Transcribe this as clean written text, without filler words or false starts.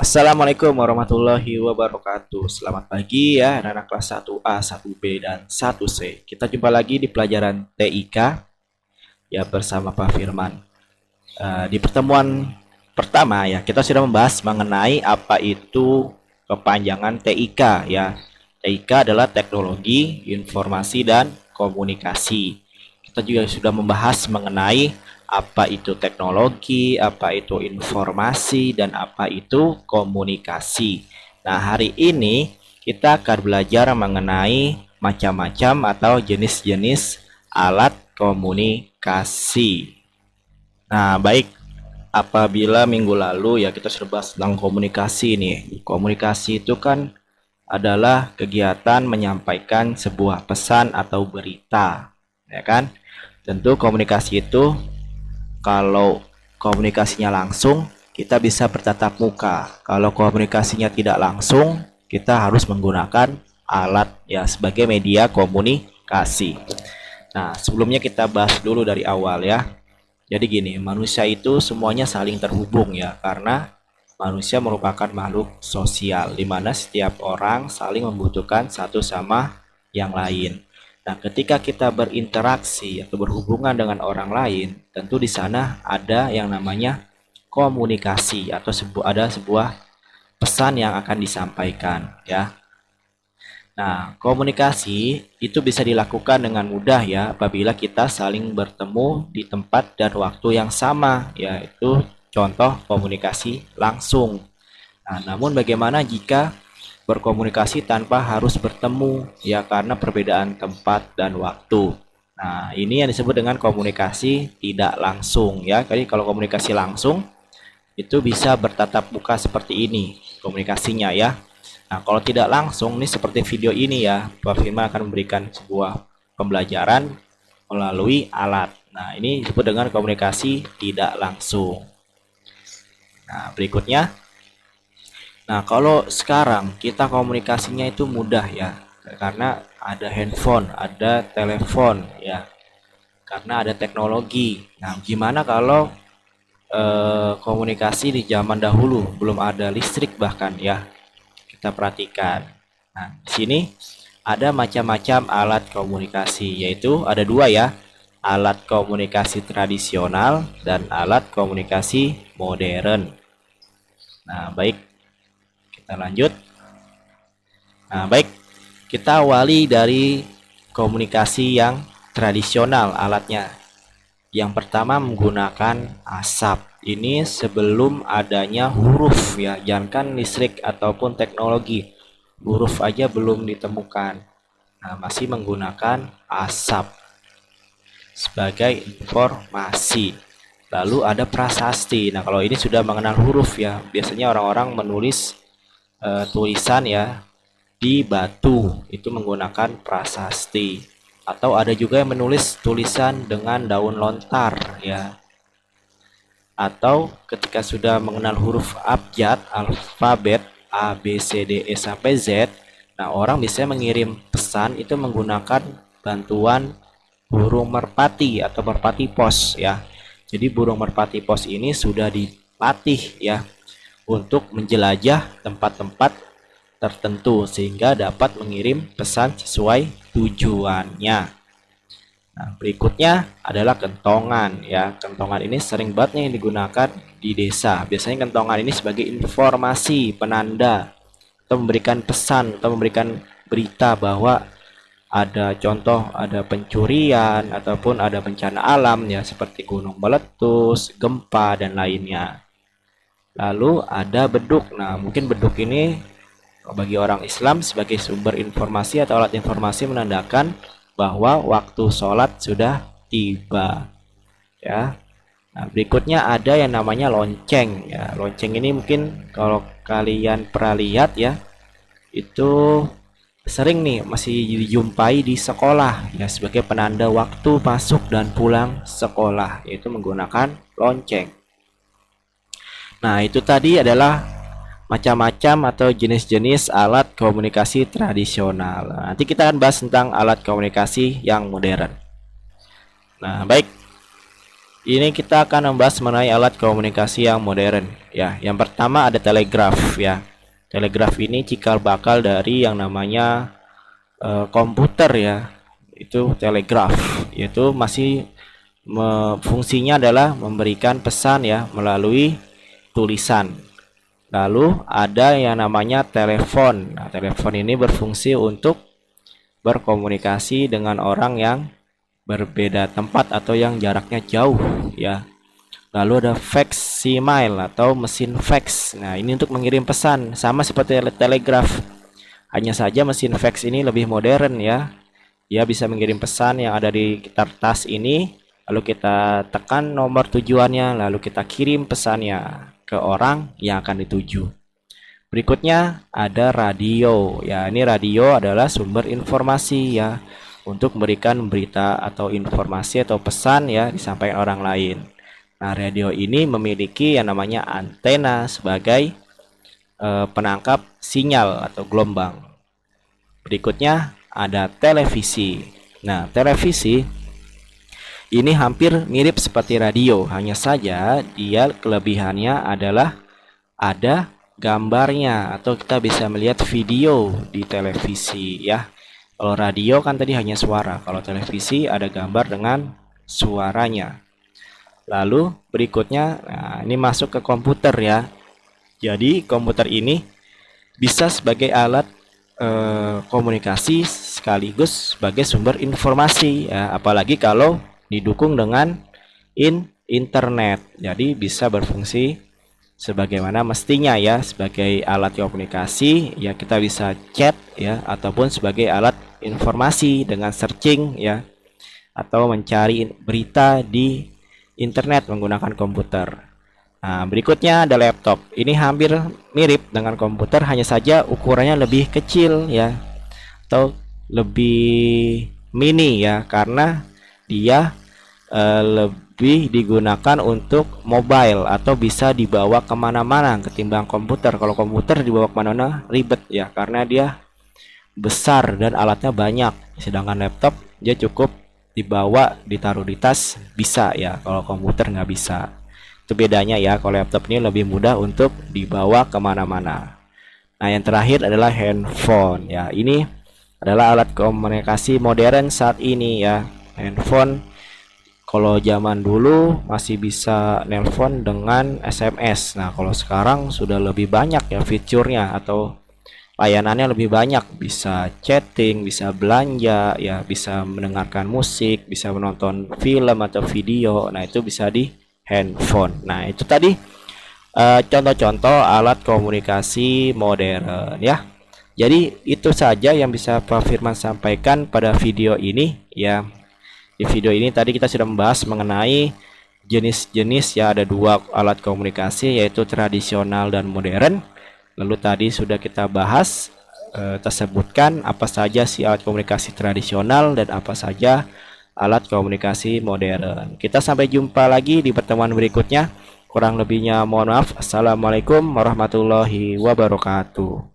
Assalamualaikum warahmatullahi wabarakatuh. Selamat pagi ya anak-anak kelas 1A, 1B, dan 1C. Kita jumpa lagi di pelajaran TIK ya bersama Pak Firman. Di pertemuan pertama ya kita sudah membahas mengenai apa itu kepanjangan TIK ya. TIK adalah Teknologi, Informasi, dan Komunikasi. Kita juga sudah membahas mengenai apa itu teknologi, apa itu informasi, dan apa itu komunikasi. Nah, hari ini kita akan belajar mengenai macam-macam atau jenis-jenis alat komunikasi. Nah, baik, apabila minggu lalu ya kita sudah bahas tentang komunikasi nih. Komunikasi itu kan adalah kegiatan menyampaikan sebuah pesan atau berita, ya kan? Tentu komunikasi itu kalau komunikasinya langsung, kita bisa bertatap muka. Kalau komunikasinya tidak langsung, kita harus menggunakan alat ya sebagai media komunikasi. Nah, sebelumnya kita bahas dulu dari awal ya. Jadi gini, manusia itu semuanya saling terhubung ya, karena manusia merupakan makhluk sosial, di mana setiap orang saling membutuhkan satu sama yang lain. Nah, ketika kita berinteraksi atau berhubungan dengan orang lain, tentu di sana ada yang namanya komunikasi atau ada sebuah pesan yang akan disampaikan ya. Nah, komunikasi itu bisa dilakukan dengan mudah ya apabila kita saling bertemu di tempat dan waktu yang sama, yaitu contoh komunikasi langsung. Nah, namun bagaimana jika berkomunikasi tanpa harus bertemu ya karena perbedaan tempat dan waktu. Nah, ini yang disebut dengan komunikasi tidak langsung ya. Jadi kalau komunikasi langsung itu bisa bertatap muka seperti ini komunikasinya ya. Nah, kalau tidak langsung nih seperti video ini ya, Pak Firman akan memberikan sebuah pembelajaran melalui alat. Nah, ini disebut dengan komunikasi tidak langsung. Nah, berikutnya. Nah, kalau sekarang kita komunikasinya itu mudah ya, karena ada handphone, ada telepon ya, karena ada teknologi. Nah, gimana kalau komunikasi di zaman dahulu belum ada listrik bahkan ya? Kita perhatikan. Nah, di sini ada macam-macam alat komunikasi, yaitu ada dua ya, alat komunikasi tradisional dan alat komunikasi modern. Nah, baik, kita lanjut. Nah, baik, kita awali dari komunikasi yang tradisional alatnya. Yang pertama menggunakan asap. Ini sebelum adanya huruf ya, jangankan listrik ataupun teknologi. Huruf aja belum ditemukan. Nah, masih menggunakan asap sebagai informasi. Lalu ada prasasti. Nah, kalau ini sudah mengenal huruf ya. Biasanya orang-orang menulis tulisan ya di batu, itu menggunakan prasasti. Atau ada juga yang menulis tulisan dengan daun lontar ya. Atau ketika sudah mengenal huruf abjad, alfabet A, B, C, D, E sampai Z, nah orang bisa mengirim pesan itu menggunakan bantuan burung merpati atau merpati pos ya. Jadi burung merpati pos ini sudah dilatih ya untuk menjelajah tempat-tempat tertentu sehingga dapat mengirim pesan sesuai tujuannya. Nah, berikutnya adalah kentongan ya. Kentongan ini sering banget yang digunakan di desa. Biasanya kentongan ini sebagai informasi, penanda atau memberikan pesan atau memberikan berita bahwa ada contoh, ada pencurian ataupun ada bencana alam ya seperti gunung meletus, gempa dan lainnya. Lalu ada beduk. Nah, mungkin beduk ini bagi orang Islam sebagai sumber informasi atau alat informasi menandakan bahwa waktu sholat sudah tiba ya. Nah, berikutnya ada yang namanya lonceng ya. Lonceng ini mungkin kalau kalian pernah lihat ya, itu sering nih masih dijumpai di sekolah ya sebagai penanda waktu masuk dan pulang sekolah, yaitu menggunakan lonceng. Nah, itu tadi adalah macam-macam atau jenis-jenis alat komunikasi tradisional. Nah, nanti kita akan bahas tentang alat komunikasi yang modern. Nah, baik. Ini kita akan membahas mengenai alat komunikasi yang modern ya. Yang pertama ada telegraf ya. Telegraf ini cikal bakal dari yang namanya komputer ya. Itu telegraf, yaitu masih fungsinya adalah memberikan pesan ya melalui tulisan. Lalu ada yang namanya telepon. Nah, telepon ini berfungsi untuk berkomunikasi dengan orang yang berbeda tempat atau yang jaraknya jauh ya. Lalu ada facsimiles atau mesin fax. Nah, ini untuk mengirim pesan sama seperti telegraf. Hanya saja mesin fax ini lebih modern ya. Dia bisa mengirim pesan yang ada di kertas ini, lalu kita tekan nomor tujuannya, lalu kita kirim pesannya ke orang yang akan dituju. Berikutnya ada radio. Ya, ini radio adalah sumber informasi ya, untuk memberikan berita atau informasi atau pesan ya disampaikan orang lain. Nah, radio ini memiliki yang namanya antena sebagai penangkap sinyal atau gelombang. Berikutnya ada televisi. Nah, televisi ini hampir mirip seperti radio, hanya saja dia kelebihannya adalah ada gambarnya atau kita bisa melihat video di televisi ya. Kalau radio kan tadi hanya suara, kalau televisi ada gambar dengan suaranya. Lalu berikutnya, nah ini masuk ke komputer ya. Jadi komputer ini bisa sebagai alat komunikasi sekaligus sebagai sumber informasi ya, apalagi kalau didukung dengan internet. Jadi bisa berfungsi sebagaimana mestinya ya, sebagai alat komunikasi ya, kita bisa chat ya, ataupun sebagai alat informasi dengan searching ya, atau mencari berita di internet menggunakan komputer. Nah, berikutnya ada laptop. Ini hampir mirip dengan komputer, hanya saja ukurannya lebih kecil ya, atau lebih mini ya, karena dia lebih digunakan untuk mobile atau bisa dibawa kemana-mana ketimbang komputer. Kalau komputer dibawa kemana-mana ribet ya, karena dia besar dan alatnya banyak. Sedangkan laptop dia cukup dibawa, ditaruh di tas bisa ya, kalau komputer nggak bisa. Itu bedanya ya, kalau laptop ini lebih mudah untuk dibawa kemana-mana. Nah, yang terakhir adalah handphone ya. Ini adalah alat komunikasi modern saat ini ya. Handphone kalau zaman dulu masih bisa nelpon dengan SMS. Nah, kalau sekarang sudah lebih banyak ya fiturnya atau layanannya lebih banyak, bisa chatting, bisa belanja ya, bisa mendengarkan musik, bisa menonton film atau video. Nah, itu bisa di handphone. Nah, itu tadi contoh-contoh alat komunikasi modern ya. Jadi itu saja yang bisa Pak Firman sampaikan pada video ini ya. Di video ini tadi kita sudah membahas mengenai jenis-jenis ya, ada dua alat komunikasi yaitu tradisional dan modern. Lalu tadi sudah kita bahas tersebutkan apa saja sih alat komunikasi tradisional dan apa saja alat komunikasi modern. Kita sampai jumpa lagi di pertemuan berikutnya. Kurang lebihnya mohon maaf. Assalamualaikum warahmatullahi wabarakatuh.